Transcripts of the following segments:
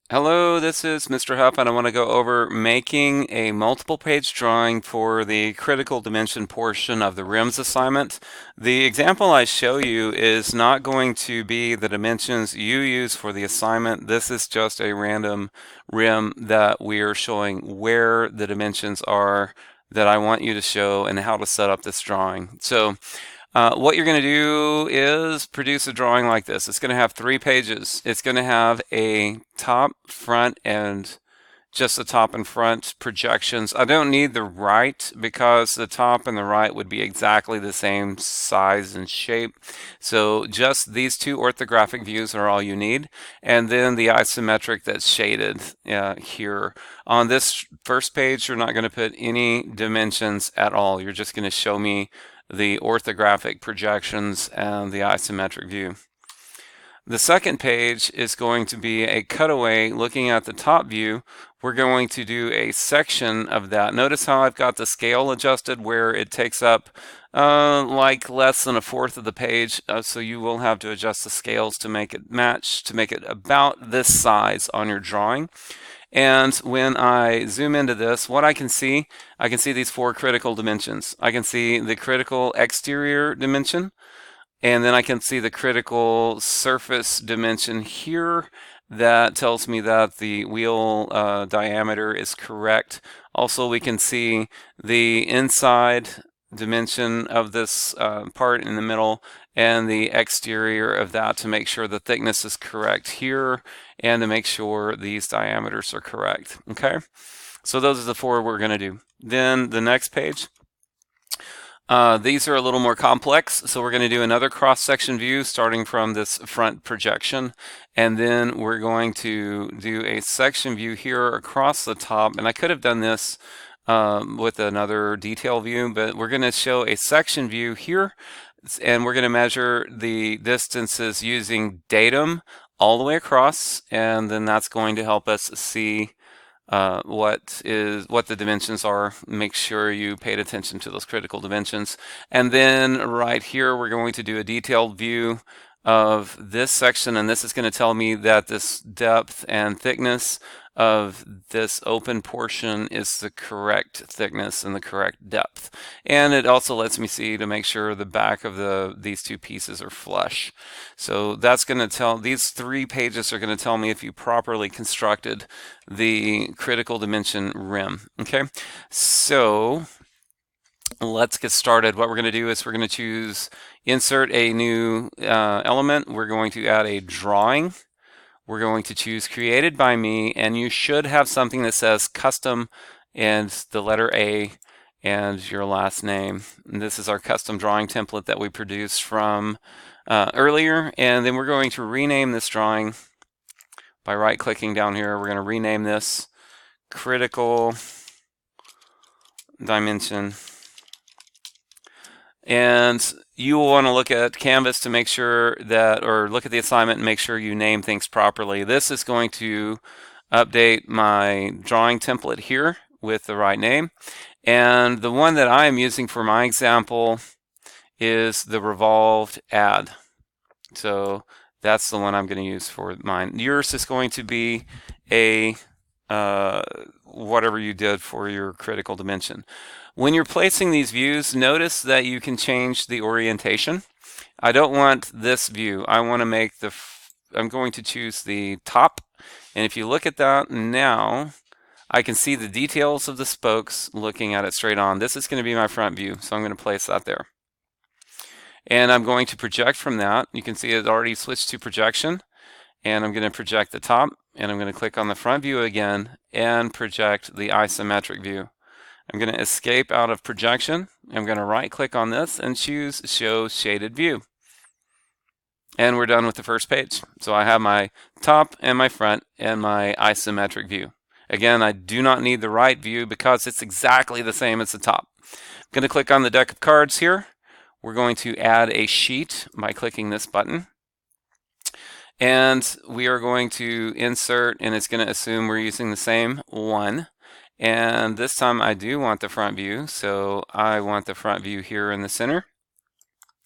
Hello, this is Mr. Huff, and I want to go over making a multiple page drawing for the critical dimension portion of the RIMS assignment. The example I show you is not going to be the dimensions you use for the assignment. This is just a random RIM that we are showing where the dimensions are that I want you to show and how to set up this drawing. What you're going to do is produce a drawing like this. It's going to have 3 pages. It's going to have a top, front, and just the top and front projections. I don't need the right because the top and the right would be exactly the same size and shape. So just these two orthographic views are all you need. And then the isometric that's shaded here. On this first page, you're not going to put any dimensions at all. You're just going to show me the orthographic projections and the isometric view. The second page is going to be a cutaway looking at the top view. We're going to do a section of that. Notice how I've got the scale adjusted where it takes up like less than a fourth of the page, so you will have to adjust the scales to make it match, to make it about this size on your drawing. And when I zoom into this, what I can see these 4 critical dimensions. I can see the critical exterior dimension, and then I can see the critical surface dimension here. That tells me that the wheel diameter is correct. Also, we can see the inside dimension of this part in the middle and the exterior of that to make sure the thickness is correct here and to make sure these diameters are correct. Okay, so those are the 4 we're going to do. Then the next page. These are a little more complex, so we're going to do another cross-section view starting from this front projection, and then we're going to do a section view here across the top, and I could have done this with another detail view, but we're going to show a section view here, and we're going to measure the distances using datum all the way across, and then that's going to help us see what the dimensions are. Make sure you paid attention to those critical dimensions. And then right here, we're going to do a detailed view of this section, and this is going to tell me that this depth and thickness of this open portion is the correct thickness and the correct depth. And it also lets me see to make sure the back of these 2 pieces are flush. So that's going to tell, these 3 pages are going to tell me if you properly constructed the critical dimension rim. Okay, so let's get started. What we're going to do is we're going to choose insert a new element. We're going to add a drawing. We're going to choose created by me, and you should have something that says custom and the letter A and your last name. And this is our custom drawing template that we produced from earlier. And then we're going to rename this drawing by right-clicking down here. We're going to rename this critical dimension. And you will want to look at Canvas to make sure that, or look at the assignment and make sure you name things properly. This is going to update my drawing template here with the right name. And the one that I am using for my example is the revolved add. So that's the one I'm going to use for mine. Yours is going to be a whatever you did for your critical dimension. When you're placing these views, notice that you can change the orientation. I don't want this view. I want to make I'm going to choose the top. And if you look at that now, I can see the details of the spokes looking at it straight on. This is going to be my front view, so I'm going to place that there. And I'm going to project from that. You can see it already switched to projection. And I'm going to project the top, and I'm going to click on the front view again and project the isometric view. I'm going to escape out of projection. I'm going to right click on this and choose show shaded view. And we're done with the first page. So I have my top and my front and my isometric view. Again, I do not need the right view because it's exactly the same as the top. I'm going to click on the deck of cards here. We're going to add a sheet by clicking this button. And we are going to insert, and it's going to assume we're using the same one. And this time I do want the front view, so I want the front view here in the center.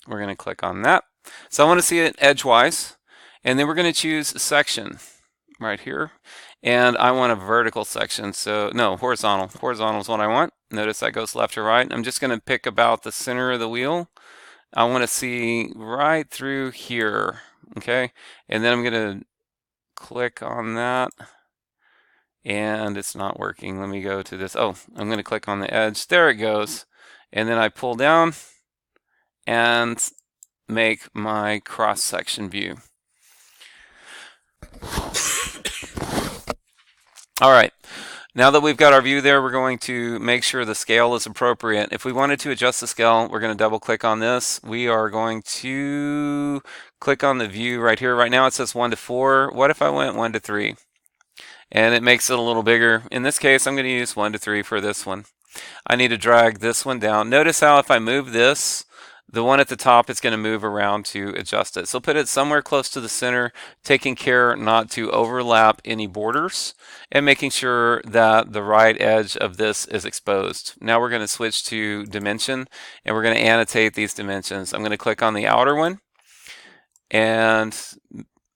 We're going to click on that. So I want to see it edgewise, and then we're going to choose section right here. And I want a vertical section, so no, horizontal. Horizontal is what I want. Notice that goes left to right. I'm just going to pick about the center of the wheel. I want to see right through here, okay? And then I'm going to click on that, and it's not working. Let me go to this. Oh, I'm going to click on the edge. There it goes. And then I pull down and make my cross-section view. All right. Now that we've got our view there, we're going to make sure the scale is appropriate. If we wanted to adjust the scale, we're going to double click on this. We are going to click on the view right here. Right now it says 1 to 4. What if I went 1 to 3? And it makes it a little bigger. In this case, I'm going to use 1 to 3 for this one. I need to drag this one down. Notice how if I move this, the one at the top is going to move around to adjust it. So put it somewhere close to the center, taking care not to overlap any borders and making sure that the right edge of this is exposed. Now we're going to switch to dimension and we're going to annotate these dimensions. I'm going to click on the outer one and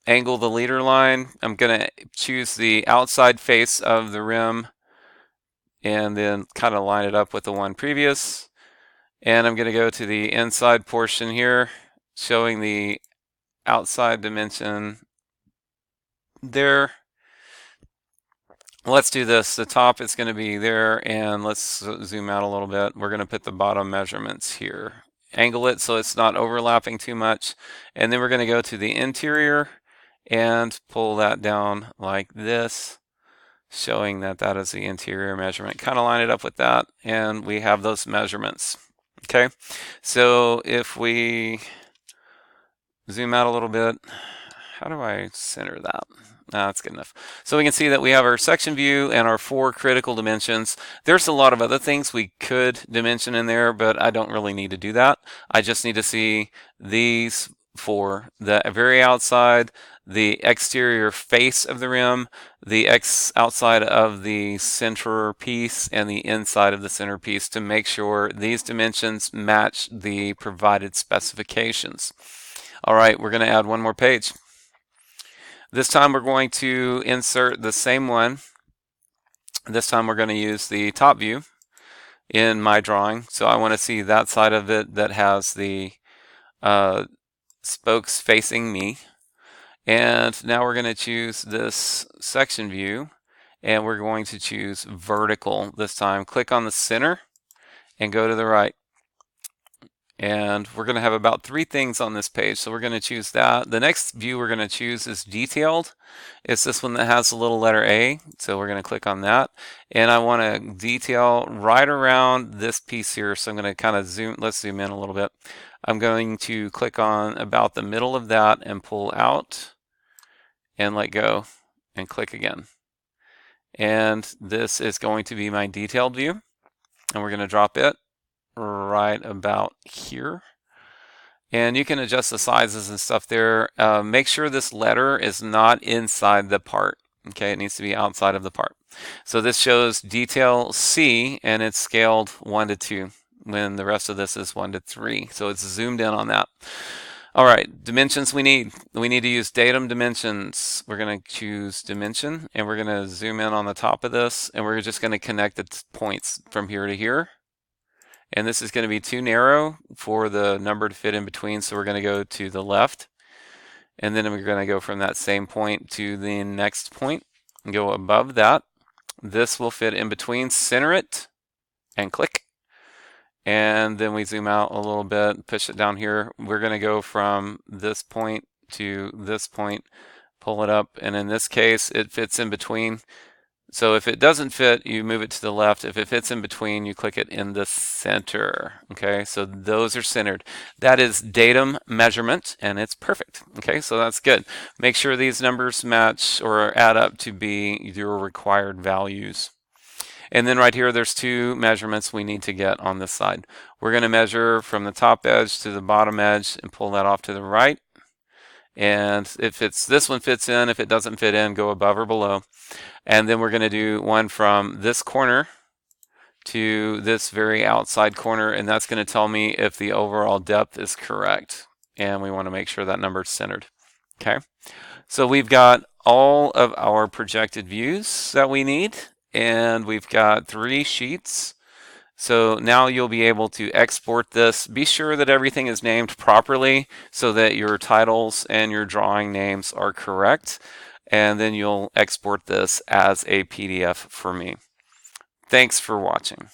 angle the leader line. I'm going to choose the outside face of the rim and then kind of line it up with the one previous. And I'm going to go to the inside portion here, showing the outside dimension there. Let's do this. The top is going to be there, and let's zoom out a little bit. We're going to put the bottom measurements here. Angle it so it's not overlapping too much. And then we're going to go to the interior and pull that down like this, showing that that is the interior measurement. Kind of line it up with that, and we have those measurements. Okay, so if we zoom out a little bit, how do I center that? That's good enough. So we can see that we have our section view and our 4 critical dimensions. There's a lot of other things we could dimension in there, but I don't really need to do that. I just need to see these 4, the very outside, the exterior face of the rim, the outside of the center piece, and the inside of the center piece to make sure these dimensions match the provided specifications. All right, we're going to add one more page. This time we're going to insert the same one. This time we're going to use the top view in my drawing. So I want to see that side of it that has the spokes facing me. And now we're going to choose this section view and we're going to choose vertical this time. Click on the center and go to the right. And we're going to have about 3 things on this page, so we're going to choose that. The next view we're going to choose is detailed. It's this one that has the little letter A, so we're going to click on that. And I want to detail right around this piece here, so I'm going to kind of zoom. Let's zoom in a little bit. I'm going to click on about the middle of that and pull out and let go and click again. And this is going to be my detailed view, and we're going to drop it right about here. And you can adjust the sizes and stuff there. Make sure this letter is not inside the part. Okay, it needs to be outside of the part. So this shows detail C and it's scaled 1 to 2 when the rest of this is 1 to 3. So it's zoomed in on that. All right, dimensions we need. We need to use datum dimensions. We're going to choose dimension and we're going to zoom in on the top of this and we're just going to connect the points from here to here. And this is going to be too narrow for the number to fit in between, so we're going to go to the left. And then we're going to go from that same point to the next point and go above that. This will fit in between, center it, and click. And then we zoom out a little bit, push it down here. We're going to go from this point to this point, pull it up, and in this case, it fits in between. So if it doesn't fit, you move it to the left. If it fits in between, you click it in the center. Okay, so those are centered. That is datum measurement, and it's perfect. Okay, so that's good. Make sure these numbers match or add up to be your required values. And then right here, there's 2 measurements we need to get on this side. We're going to measure from the top edge to the bottom edge and pull that off to the right. And if this one fits in, if it doesn't fit in, go above or below. And then we're going to do one from this corner to this very outside corner, and that's going to tell me if the overall depth is correct. And we want to make sure that number is centered. Okay. So we've got all of our projected views that we need, and we've got 3 sheets. So now you'll be able to export this. Be sure that everything is named properly so that your titles and your drawing names are correct. And then you'll export this as a PDF for me. Thanks for watching.